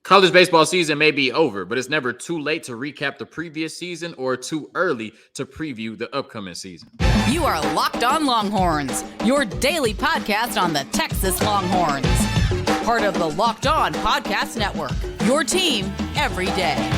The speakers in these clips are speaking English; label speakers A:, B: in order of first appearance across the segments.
A: College baseball season may be over, but it's never too late to recap the previous season or too early to preview the upcoming season.
B: You are Locked On Longhorns, your daily podcast on the Texas Longhorns. Part of the Locked On Podcast Network, your team every day.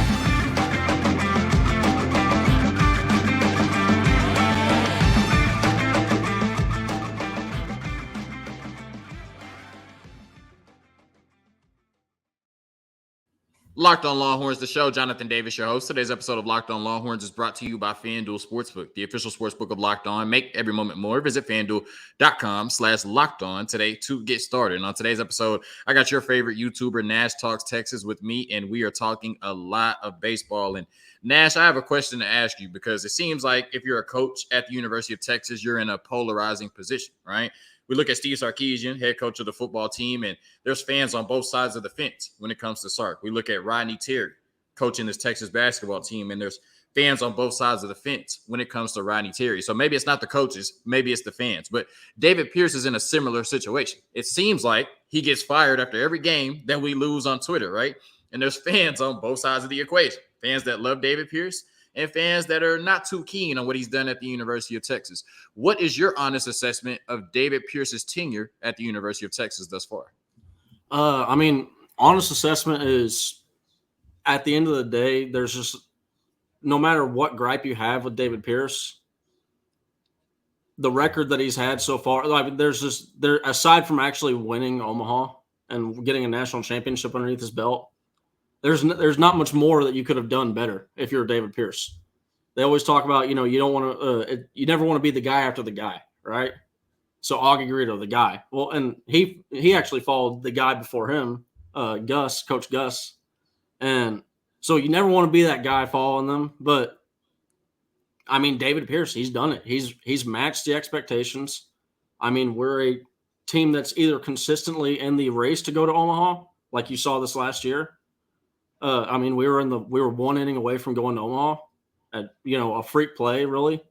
A: Locked On Longhorns, the show. Jonathan Davis, your host. Today's episode of Locked On Longhorns is brought to you by FanDuel Sportsbook, the official sportsbook of Locked On. Make every moment more. Visit FanDuel.com/LockedOn today to get started. And on today's episode, I got your favorite YouTuber, Nash Talks Texas, with me, and we are talking a lot of baseball. And Nash, I have a question to ask you because it seems like if you're a coach at the University of Texas, you're in a polarizing position, right? We look at Steve Sarkisian, head coach of the football team, and there's fans on both sides of the fence when it comes to Sark. We look at Rodney Terry coaching this Texas basketball team, and there's fans on both sides of the fence when it comes to Rodney Terry. So maybe it's not the coaches, maybe it's the fans. But David Pierce is in a similar situation. It seems like he gets fired after every game that we lose on Twitter, right? And there's fans on both sides of the equation, fans that love David Pierce and fans that are not too keen on what he's done at the University of Texas. What is your honest assessment of David Pierce's tenure at the University of Texas thus far?
C: Honest assessment is at the end of the day, there's just no matter what gripe you have with David Pierce, the record that he's had so far, aside from actually winning Omaha and getting a national championship underneath his belt, there's not much more that you could have done better if you're David Pierce. They always talk about, you don't want to, you never want to be the guy after the guy, right? So Augie Garrido, the guy. Well, and he actually followed the guy before him, Coach Gus. And so you never want to be that guy following them. But, David Pierce, he's done it. He's matched the expectations. We're a team that's either consistently in the race to go to Omaha, like you saw this last year. We were one inning away from going to Omaha at, a freak play, really.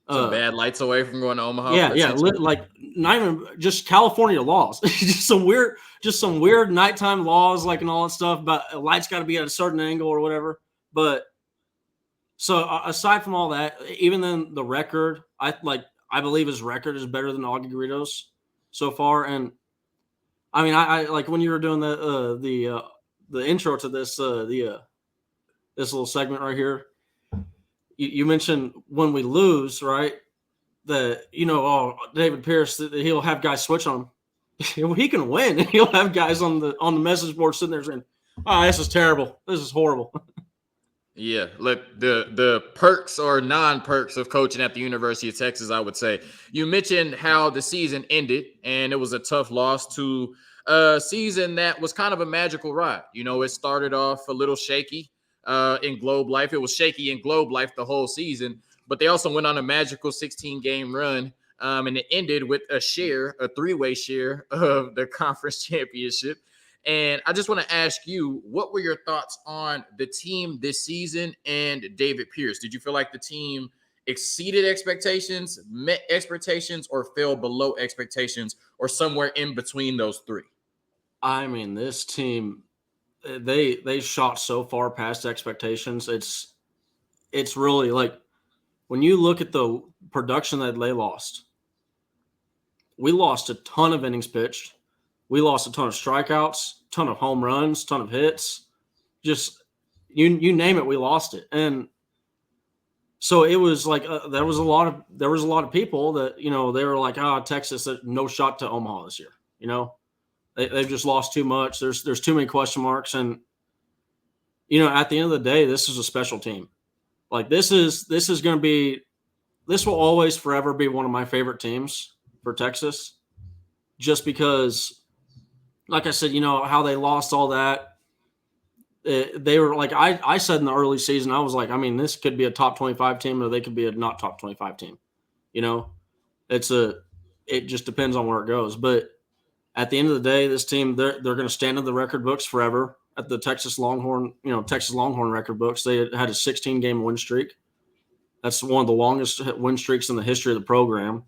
A: Some bad lights away from going to Omaha.
C: Like not even just California laws, just some weird nighttime laws, like, and all that stuff. But a light's got to be at a certain angle or whatever. But so aside from all that, even then the record, I believe his record is better than Augie Garrido's so far. And I like when you were doing the intro to this this little segment right here, you mentioned when we lose, right? That David Pierce, he'll have guys switch on him. He can win, and he'll have guys on the message board sitting there saying, "Oh, this is terrible. This is horrible."
A: Yeah, look, the perks or non-perks of coaching at the University of Texas, I would say. You mentioned how the season ended, and it was a tough loss to a season that was kind of a magical ride. It started off a little shaky in Globe Life. It was shaky in Globe Life the whole season, but they also went on a magical 16-game run, and it ended with a three-way share of the conference championship. And I just want to ask you, what were your thoughts on the team this season and David Pierce? Did you feel like the team exceeded expectations, met expectations, or fell below expectations, or somewhere in between those three?
C: This team, they shot so far past expectations. It's really like when you look at the production that they lost, we lost a ton of innings pitched. We lost a ton of strikeouts, ton of home runs, ton of hits. Just you name it, we lost it. And so it was like there was a lot of people that they were like, Texas, no shot to Omaha this year. They've just lost too much. There's too many question marks, and at the end of the day, this is a special team. Like this will always forever be one of my favorite teams for Texas, just because. Like I said, how they lost all that. They were like, I said in the early season, I was like, this could be a top 25 team or they could be a not top 25 team. It just depends on where it goes. But at the end of the day, this team, they're going to stand in the record books forever at the Texas Longhorn record books. They had a 16-game win streak. That's one of the longest win streaks in the history of the program.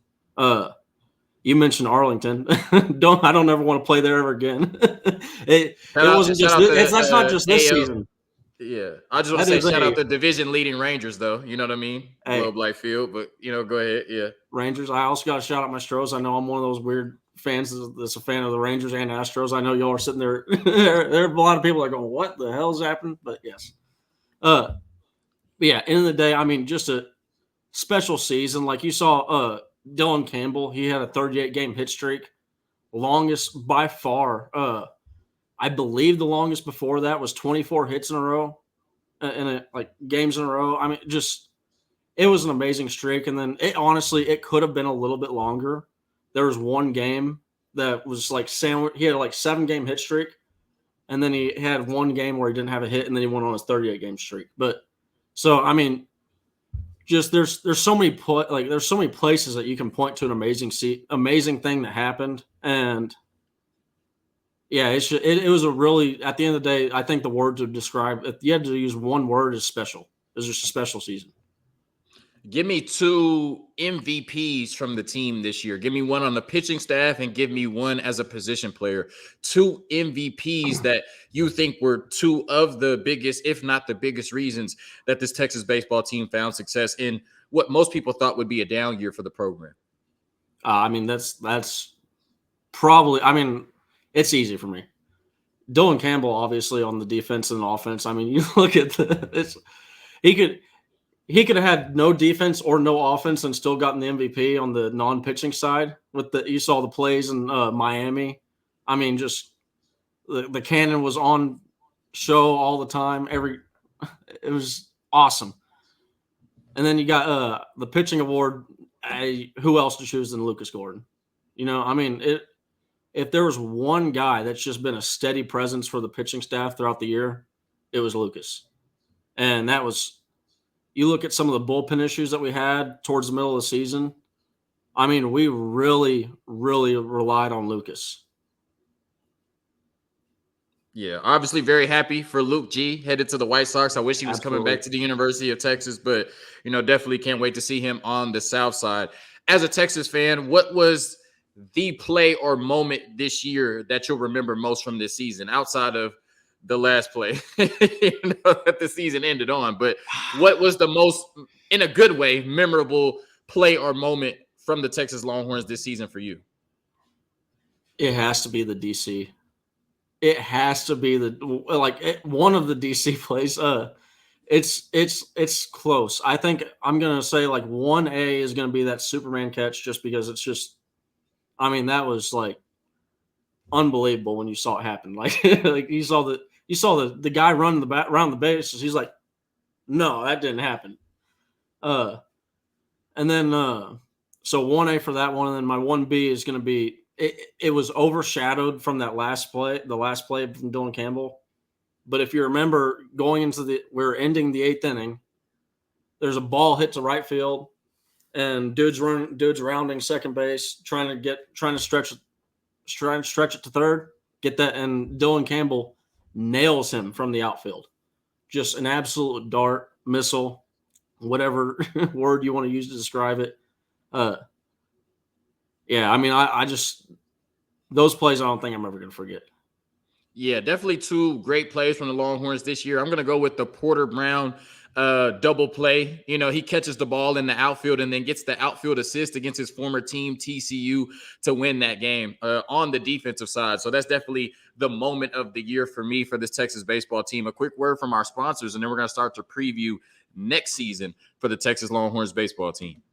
C: You mentioned Arlington. I don't ever want to play there ever again. it wasn't
A: Shout
C: just
A: out to
C: that's not just this
A: AL.
C: season.
A: Yeah, I just want
C: That
A: to say
C: is
A: shout out
C: a
A: the division leading Rangers, though. You know what I mean?
C: hey
A: Globe Life Field, but go ahead. Yeah,
C: Rangers. I also got to shout out my Stros. I know I'm one of those weird fans that's a fan of the Rangers and Astros. I know y'all are sitting there. there are a lot of people that are going, "What the hell's happened?" But yes, but yeah. End of the day, I mean, just a special season. Like you saw, Dylan Campbell. He had a 38 game hit streak, longest by far. I believe the longest before that was 24 hits in a row, like games in a row. I mean, just it was an amazing streak. And then it could have been a little bit longer. There was one game that was like he had like 7 game hit streak, and then he had one game where he didn't have a hit, and then he went on his 38 game streak. But so I mean, just there's so many there's so many places that you can point to an amazing thing that happened. And yeah, it was a really, at the end of the day, I think the word to describe, if you had to use one word, is special. It was just a special season.
A: Give me 2 MVPs from the team this year. Give me one on the pitching staff and give me one as a position player. 2 MVPs that you think were 2 of the biggest, if not the biggest reasons that this Texas baseball team found success in what most people thought would be a down year for the program.
C: I mean, that's probably, I mean, it's easy for me. Dylan Campbell, obviously, on the defense and offense. I mean, you look at he could have had no defense or no offense and still gotten the MVP on the non-pitching side. You saw the plays in Miami. I mean, just the cannon was on show all the time. It was awesome. And then you got the pitching award. Who else to choose than Lucas Gordon? I mean, if there was one guy that's just been a steady presence for the pitching staff throughout the year, it was Lucas. And that was, you look at some of the bullpen issues that we had towards the middle of the season. I mean, we really, really relied on Lucas.
A: Yeah, obviously very happy for Luke G headed to the White Sox. I wish he was coming back to the University of Texas, but, definitely can't wait to see him on the South Side. As a Texas fan, what was the play or moment this year that you'll remember most from this season outside of the last play that the season ended on? But what was the most, in a good way, memorable play or moment from the Texas Longhorns this season for you?
C: It has to be the DC. It has to be one of the DC plays. It's close. I think I'm gonna say 1A is gonna be that Superman catch, just because it's just, I mean, that was unbelievable when you saw it happen. Like you saw the guy running around the bases. He's like, no, that didn't happen. And then so 1A for that one, and then my 1B is gonna be. It was overshadowed from the last play from Dylan Campbell. But if you remember, we're ending the 8th inning. There's a ball hit to right field, and dude's rounding second base, trying to stretch it to third, get that, and Dylan Campbell nails him from the outfield. Just an absolute dart, missile, whatever word you want to use to describe it. Yeah, I mean, I just, those plays I don't think I'm ever going to forget.
A: Yeah, definitely 2 great plays from the Longhorns this year. I'm going to go with the Porter Brown double play. He catches the ball in the outfield and then gets the outfield assist against his former team, TCU, to win that game on the defensive side. So that's definitely the moment of the year for me for this Texas baseball team. A quick word from our sponsors, and then we're going to start to preview next season for the Texas Longhorns baseball team.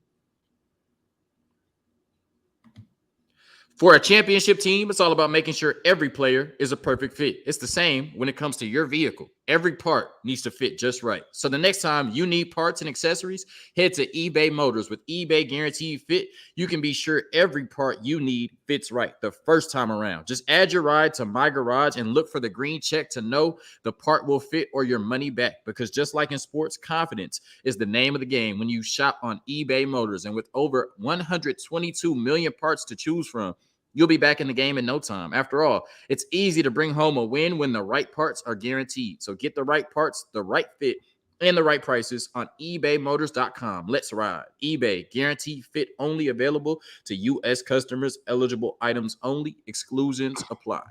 A: For a championship team, it's all about making sure every player is a perfect fit. It's the same when it comes to your vehicle. Every part needs to fit just right. So the next time you need parts and accessories, head to eBay Motors. With eBay Guaranteed Fit, you can be sure every part you need fits right the first time around. Just add your ride to My Garage and look for the green check to know the part will fit or your money back. Because just like in sports, confidence is the name of the game when you shop on eBay Motors. And with over 122 million parts to choose from, you'll be back in the game in no time. After all, it's easy to bring home a win when the right parts are guaranteed. So get the right parts, the right fit, and the right prices on ebaymotors.com. Let's ride. eBay, guaranteed fit only, available to U.S. customers, eligible items only, exclusions apply.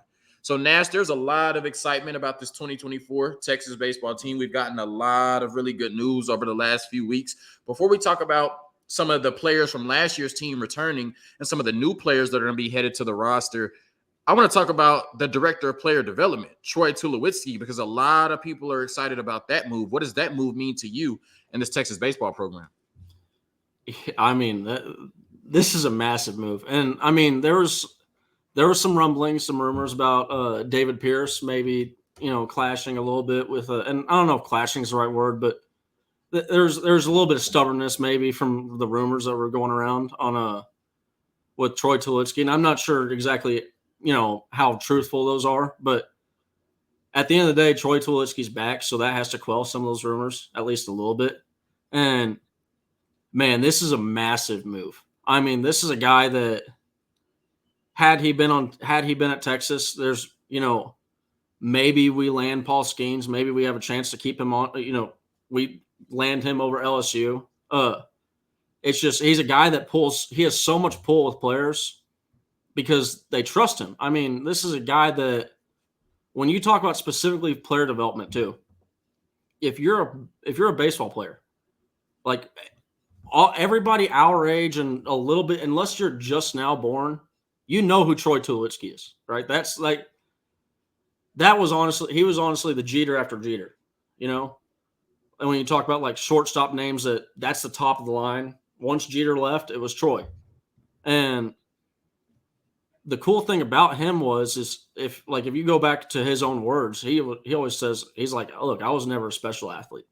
A: So, Nash, there's a lot of excitement about this 2024 Texas baseball team. We've gotten a lot of really good news over the last few weeks. Before we talk about some of the players from last year's team returning and some of the new players that are going to be headed to the roster, I want to talk about the director of player development, Troy Tulowitzki, because a lot of people are excited about that move. What does that move mean to you in this Texas baseball program?
C: I mean, this is a massive move. And I mean, there was some rumblings, some rumors about David Pierce maybe, clashing a little bit with and I don't know if clashing is the right word, but there's a little bit of stubbornness maybe from the rumors that were going around on with Troy Tulowitzki. And I'm not sure exactly, how truthful those are, but at the end of the day, Troy Tulowitzki's back, so that has to quell some of those rumors, at least a little bit. And man, this is a massive move. I mean, this is a guy that had he been at Texas, there's, maybe we land Paul Skeens, maybe we have a chance to keep him on, we land him over LSU. It's just he's a guy that he has so much pull with players because they trust him. I mean, this is a guy that when you talk about specifically player development too, if you're a baseball player, like everybody our age and a little bit, unless you're just now born, you know who Troy Tulowitzki is, right? That's like, he was honestly the Jeter after Jeter, And when you talk about like shortstop names, that's the top of the line. Once Jeter left, it was Troy. And the cool thing about him is if you go back to his own words, he always says, he's like, oh, look, I was never a special athlete.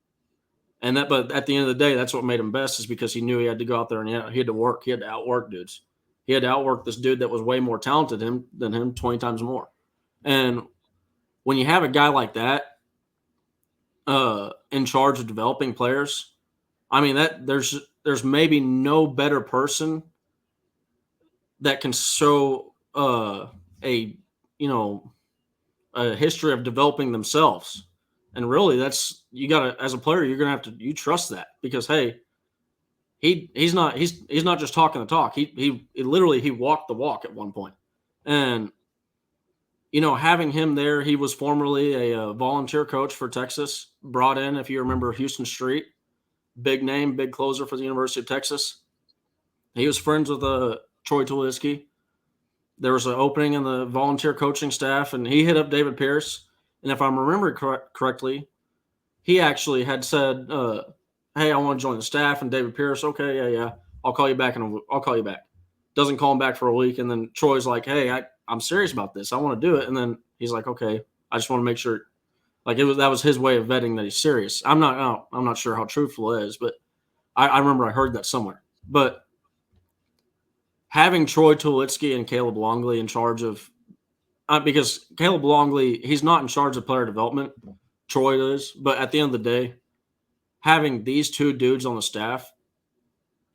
C: But at the end of the day, that's what made him best, is because he knew he had to go out there and he had to work. He had to outwork dudes. He had to outwork this dude that was way more talented than him 20 times more. And when you have a guy like that in charge of developing players, I mean, that there's maybe no better person that can show a history of developing themselves. And really, that's, you gotta, as a player, you're gonna have to, you trust that, because hey, he's not just talking the talk. He literally walked the walk at one point. And having him there, he was formerly a volunteer coach for Texas, brought in, if you remember, Houston Street, big name, big closer for the University of Texas. He was friends with Troy Tulowitzki. There was an opening in the volunteer coaching staff, and he hit up David Pierce. And if I'm remembering correctly, he actually had said, hey, I want to join the staff. And David Pierce, okay, yeah. I'll call you back. Doesn't call him back for a week. And then Troy's like, hey, I'm serious about this. I want to do it. And then he's like, okay, I just want to make sure. Like, that was his way of vetting that he's serious. I'm not sure how truthful it is, but I remember I heard that somewhere. But having Troy Tulowitzki and Caleb Longley in charge of, because Caleb Longley, he's not in charge of player development. Troy is. But at the end of the day, having these two dudes on the staff,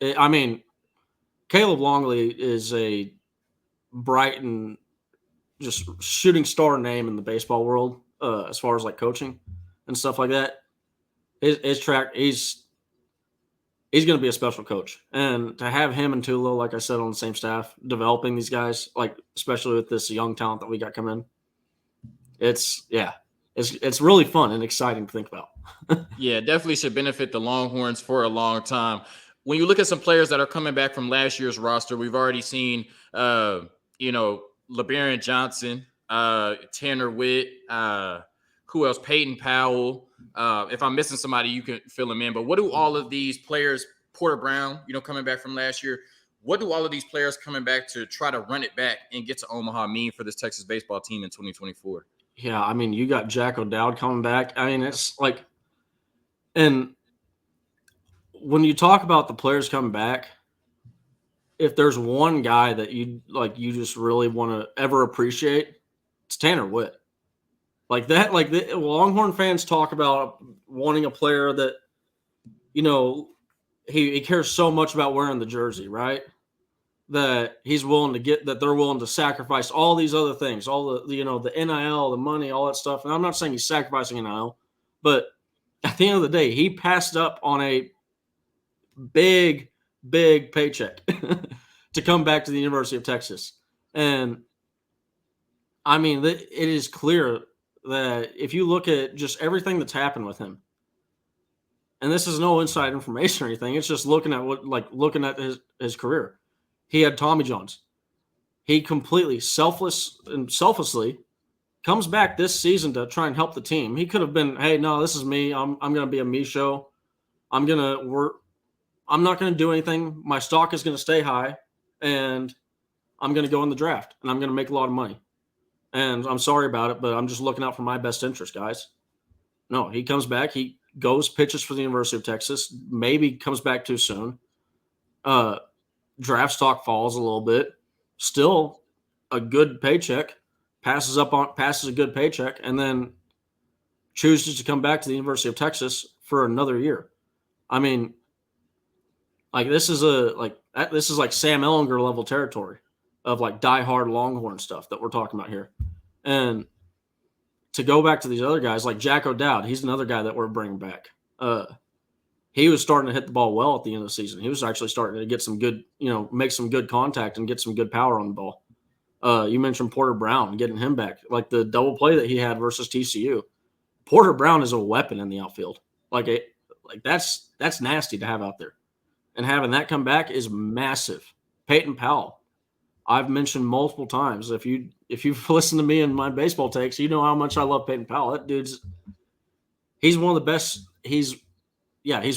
C: Caleb Longley is a bright and just shooting star name in the baseball world, as far as like coaching and stuff like that. He's going to be a special coach. And to have him and Tulo, like I said, on the same staff, developing these guys, like especially with this young talent that we got coming in, it's really fun and exciting to think about.
A: Yeah, definitely should benefit the Longhorns for a long time. When you look at some players that are coming back from last year's roster, we've already seen, LeBaron Johnson, Tanner Witt, who else? Peyton Powell. If I'm missing somebody, you can fill them in. But what do all of these players, Porter Brown, coming back from last year, what do all of these players coming back to try to run it back and get to Omaha mean for this Texas baseball team in 2024?
C: Yeah, you got Jack O'Dowd coming back. It's like, and when you talk about the players coming back, if there's one guy that you just really want to ever appreciate, it's Tanner Witt. Like that, the Longhorn fans talk about wanting a player that, he cares so much about wearing the jersey, right? That he's willing to that they're willing to sacrifice all these other things, all the NIL, the money, all that stuff. And I'm not saying he's sacrificing NIL, but at the end of the day, he passed up on a big paycheck to come back to the University of Texas. And I mean, it is clear that if you look at just everything that's happened with him, and this is no inside information or anything, it's just looking at his career. He had Tommy Johns. He completely selflessly comes back this season to try and help the team. He could have been, hey, no, this is me. I'm going to be a me show. I'm not going to do anything. My stock is going to stay high, and I'm going to go in the draft, and I'm going to make a lot of money. And I'm sorry about it, but I'm just looking out for my best interest, guys. No, he comes back. He goes, pitches for the University of Texas, maybe comes back too soon. Draft stock falls a little bit. Still a good paycheck, passes a good paycheck, and then chooses to come back to the University of Texas for another year. I mean, like this is like Sam Ellinger level territory of like diehard Longhorn stuff that we're talking about here. And to go back to these other guys like Jack O'Dowd, he's another guy that we're bringing back. He was starting to hit the ball well at the end of the season. He was actually starting to get some good, make some good contact and get some good power on the ball. You mentioned Porter Brown, getting him back, like the double play that he had versus TCU. Porter Brown is a weapon in the outfield. That's nasty to have out there. And having that come back is massive. Peyton Powell, I've mentioned multiple times. If you've listened to me in my baseball takes, you know how much I love Peyton Powell. That he's one of the best. He's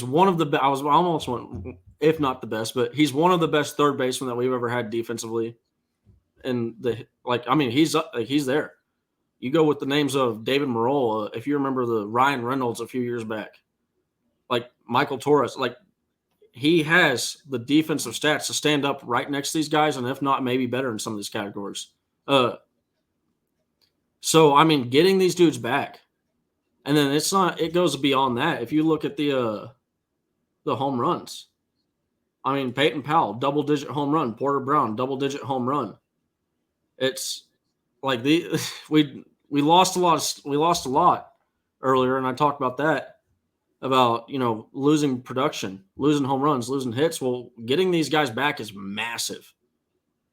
C: one of the best. I was almost one, if not the best, but he's one of the best third basemen that we've ever had defensively. And he's there. You go with the names of David Marola, if you remember the Ryan Reynolds a few years back, like Michael Torres, like he has the defensive stats to stand up right next to these guys, and if not, maybe better in some of these categories. So I mean, getting these dudes back, and then it goes beyond that. If you look at the home runs, I mean, Peyton Powell, double-digit home run, Porter Brown, double-digit home run. It's like we lost a lot earlier, and I talked about that. About losing production, losing home runs, losing hits. Well, getting these guys back is massive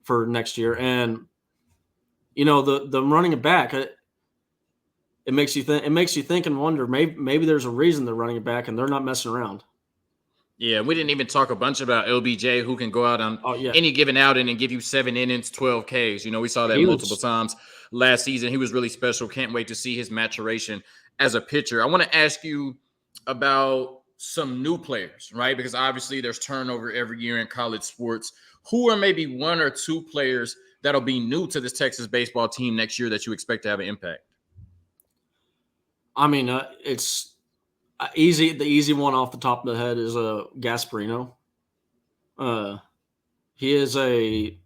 C: for next year, and the running it back. It makes you think. It makes you think and wonder. Maybe there's a reason they're running it back, and they're not messing around.
A: Yeah, we didn't even talk a bunch about LBJ, who can go out on any given outing and give you 7 innings, 12 Ks. We saw that multiple times last season. He was really special. Can't wait to see his maturation as a pitcher. I want to ask you about some new players, right? Because obviously there's turnover every year in college sports. Who are maybe 1 or 2 players that'll be new to this Texas baseball team next year that you expect to have an impact?
C: I mean, it's easy. The easy one off the top of the head is Gasparino. He is a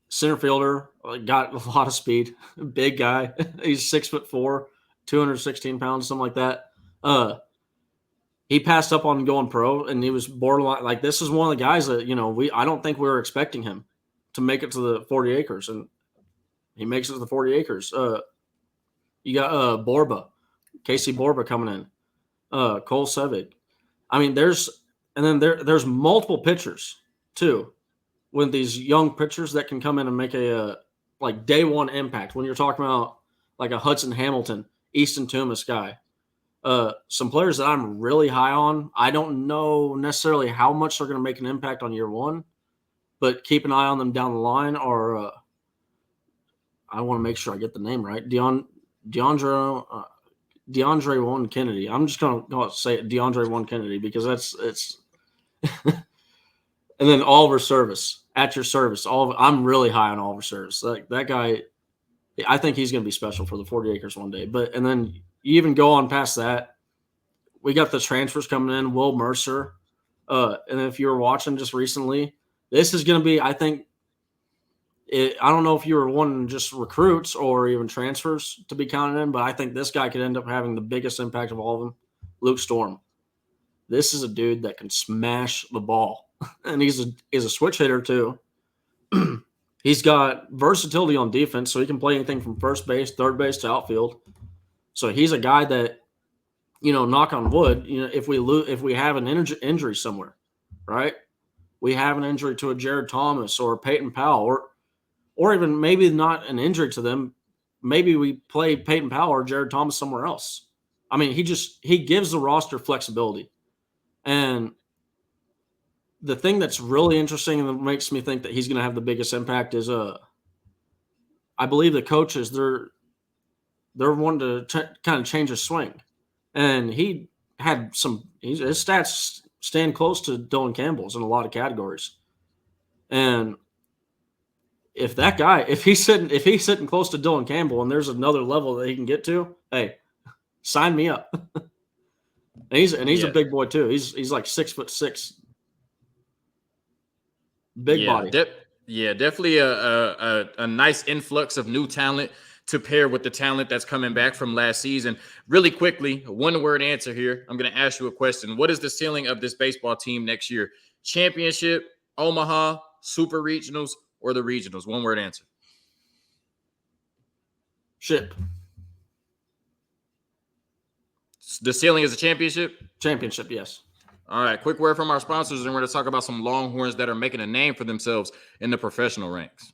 C: center fielder, got a lot of speed, big guy. He's 6'4", 216 pounds, something like that. He passed up on going pro, and he was borderline. Like, this is one of the guys that, I don't think we were expecting him to make it to the 40 acres, and he makes it to the 40 acres. You got Casey Borba coming in, Cole Sevig. I mean, there's multiple pitchers too, with these young pitchers that can come in and make a day one impact. When you're talking about like a Hudson Hamilton, Easton Tumas guy. Some players that I'm really high on. I don't know necessarily how much they're going to make an impact on year one, but keep an eye on them down the line. Or I want to make sure I get the name right. DeAndre One Kennedy. I'm just going to say it, DeAndre One Kennedy, because it's. And then Oliver Service, at your service. I'm really high on Oliver Service. That guy, I think he's going to be special for the 40 acres one day. And then you even go on past that. We got the transfers coming in, Will Mercer. And if you were watching just recently, this is going to be, I think, I don't know if you were wanting just recruits or even transfers to be counted in, but I think this guy could end up having the biggest impact of all of them. Luke Storm. This is a dude that can smash the ball. And he's a switch hitter too. He's got versatility on defense, so he can play anything from first base, third base to outfield. So he's a guy that knock on wood, if we have an injury somewhere, right? We have an injury to a Jared Thomas or a Peyton Powell, or even maybe not an injury to them. Maybe we play Peyton Powell or Jared Thomas somewhere else. I mean, he gives the roster flexibility. And the thing that's really interesting and that makes me think that he's going to have the biggest impact is I believe the coaches, they're wanting to kind of change his swing. And he had his stats stand close to Dylan Campbell's in a lot of categories. And if he's sitting close to Dylan Campbell and there's another level that he can get to, hey, sign me up. and he's a big boy too. He's like 6'6", big body.
A: Definitely a nice influx of new talent to pair with the talent that's coming back from last season. Really quickly, one-word answer here. I'm going to ask you a question. What is the ceiling of this baseball team next year? Championship, Omaha, Super Regionals, or the Regionals? One-word answer.
C: Ship.
A: The ceiling is a championship?
C: Championship, yes.
A: All right, quick word from our sponsors, and we're going to talk about some Longhorns that are making a name for themselves in the professional ranks.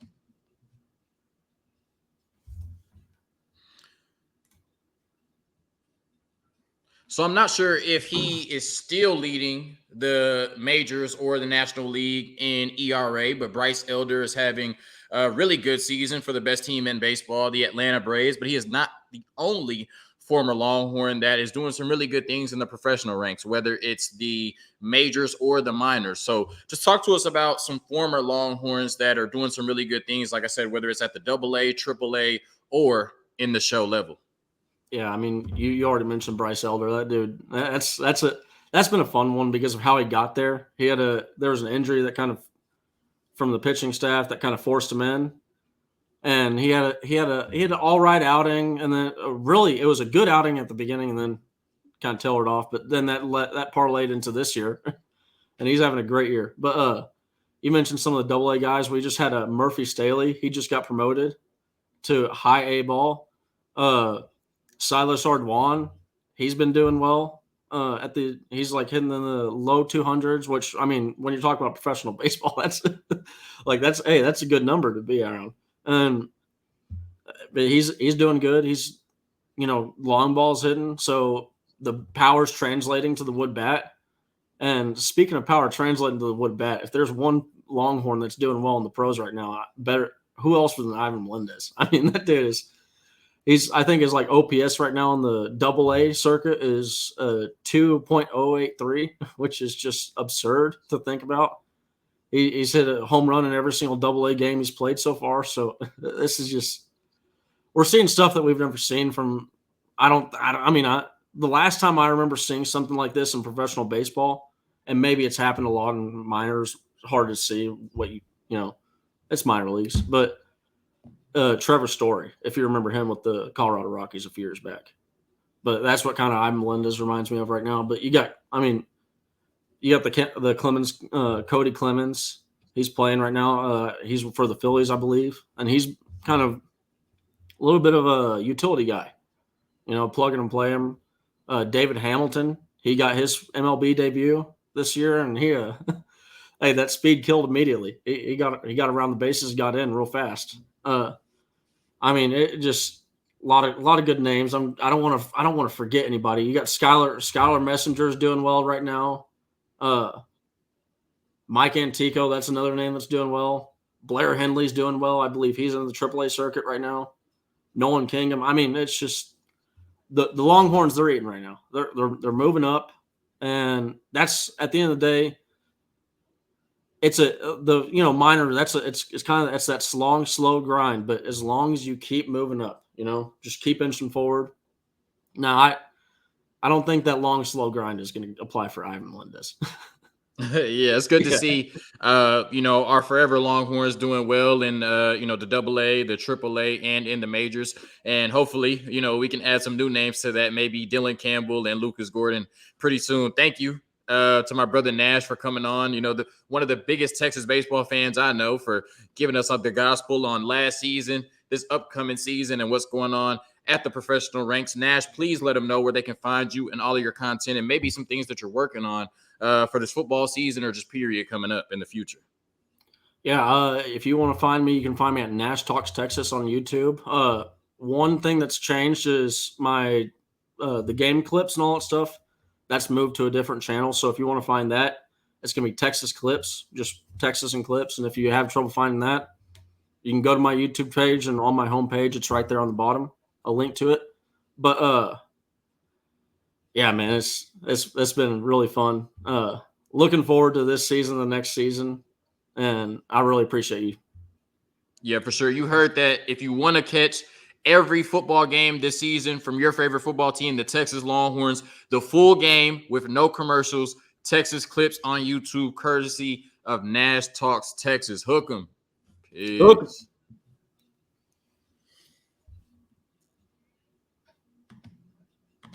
A: So I'm not sure if he is still leading the majors or the National League in ERA, but Bryce Elder is having a really good season for the best team in baseball, the Atlanta Braves, but he is not the only former Longhorn that is doing some really good things in the professional ranks, whether it's the majors or the minors. So just talk to us about some former Longhorns that are doing some really good things, like I said, whether it's at the AA, AAA, or in the show level.
C: Yeah, I mean, you already mentioned Bryce Elder. That dude, that's been a fun one because of how he got there. There was an injury that kind of from the pitching staff that kind of forced him in, and he had an all right outing, and then really it was a good outing at the beginning, and then kind of tailored off. But then that parlayed into this year, and he's having a great year. But you mentioned some of the AA guys. We just had a Murphy Staley. He just got promoted to high A ball. Silas Ardwan, he's been doing well. He's like hitting in the low 200s, which I mean, when you talk about professional baseball, that's a good number to be around. But he's doing good. He's long balls hitting, so the power's translating to the wood bat. And speaking of power translating to the wood bat, if there's one Longhorn that's doing well in the pros right now, who else than Ivan Melendez? I mean, that dude is. I think his like OPS right now on the AA circuit is 2.083, which is just absurd to think about. He's hit a home run in every single AA game he's played so far. So this is just we're seeing stuff that we've never seen from. The last time I remember seeing something like this in professional baseball, and maybe it's happened a lot in minors. Hard to see what it's minor leagues, but. Trevor Story, if you remember him with the Colorado Rockies a few years back. But that's what kind of Ivan Melendez reminds me of right now. But you got the Clemens, Cody Clemens. He's playing right now. He's for the Phillies, I believe. And he's kind of a little bit of a utility guy, plug and play him. David Hamilton, he got his MLB debut this year, and he hey, that speed killed immediately. He got around the bases, got in real fast. It just a lot of good names. I don't want to forget anybody. You got Skylar Messenger's doing well right now. Mike Antico, that's another name that's doing well. Blair Henley's doing well. I believe he's in the AAA circuit right now. Nolan Kingham. I mean, it's just the Longhorns they're eating right now. They're moving up, and that's at the end of the day. It's minor. It's that long, slow grind. But as long as you keep moving up, just keep inching forward. Now, I don't think that long, slow grind is going to apply for Ivan Melendez.
A: Yeah, it's good to see, our forever Longhorns doing well in, the AA, the AAA, and in the majors. And hopefully, we can add some new names to that, maybe Dylan Campbell and Lucas Gordon pretty soon. Thank you. To my brother Nash for coming on, one of the biggest Texas baseball fans I know, for giving us the gospel on last season, this upcoming season, and what's going on at the professional ranks. Nash, please let them know where they can find you and all of your content and maybe some things that you're working on for this football season or just period coming up in the future.
C: Yeah, if you want to find me, you can find me at Nash Talks Texas on YouTube. One thing that's changed is my the game clips and all that stuff. That's moved to a different channel. So if you want to find that, it's going to be Texas Clips, just Texas and Clips. And if you have trouble finding that, you can go to my YouTube page, and on my homepage, it's right there on the bottom, a link to it. But yeah, man, it's been really fun. Looking forward to this season, the next season, and I really appreciate you.
A: Yeah, for sure. You heard that. If you want to catch every football game this season from your favorite football team, the Texas Longhorns, the full game with no commercials, Texas Clips on YouTube, courtesy of Nash Talks Texas. Hook 'em. Peace.